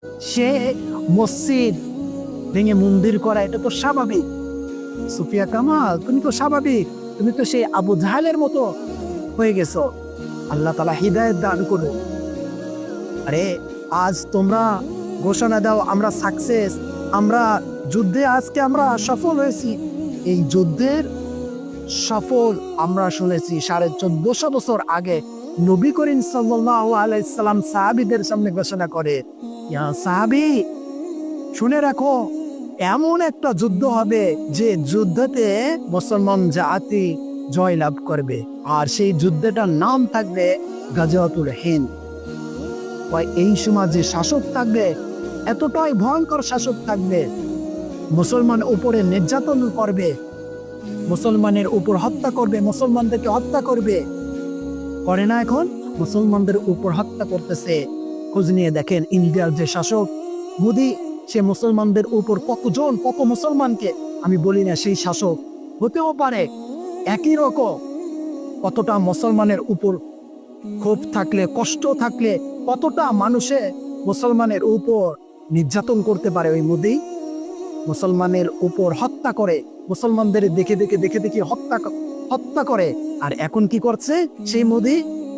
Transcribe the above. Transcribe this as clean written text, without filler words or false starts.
সে মসজিদ ভেঙে মন্দির করা, এটা তো স্বাভাবিক। সুফিয়া কামাল, তুমি তো স্বাভাবিক, তুমি তো সেই আবু জাহেলের মতো হয়ে গেছো। আল্লাহ তাআলা হিদায়াত দান করুন। আরে আজ তোমরা ঘোষণা দাও আমরা সাকসেস, আমরা যুদ্ধে আজকে আমরা সফল হয়েছি। এই যুদ্ধের সফল আমরা শুনেছি 1450 বছর আগে নবী করিম সাল্লাল্লাহু আলাইহি সাল্লাম সাহাবীদের সামনে ঘোষণা করে, ইয়া সাহাবী শুনে রাখো, এমন একটা যুদ্ধ হবে যে যুদ্ধতে মুসলমান জাতি জয়লাভ করবে, আর সেই যুদ্ধটার নাম থাকবে গাজওয়াতুল হিন্দ। এই সময় যে শাসক থাকবে এতটাই ভয়ঙ্কর শাসক থাকবে, মুসলমান উপরে নির্যাতন করবে, মুসলমানের উপর হত্যা করবে, মুসলমানদেরকে হত্যা করবে। করে না এখন? মুসলমানদের উপর হত্যা করতেছে। খোঁজ নিয়ে দেখেন ইন্ডিয়ার যে শাসক মোদি, সে মুসলমানদের উপর কত মুসলমানকে, আমি বলি না সেই শাসক হতেও পারে একই রকম, কতটা মুসলমানের উপর ক্ষোভ থাকলে, কষ্ট থাকলে, কতটা মানুষে মুসলমানের উপর নির্যাতন করতে পারে। ওই মোদি মুসলমানের উপর হত্যা করে, মুসলমানদের দেখে হত্যা করে। আর এখন কি করছে সেই মোদি?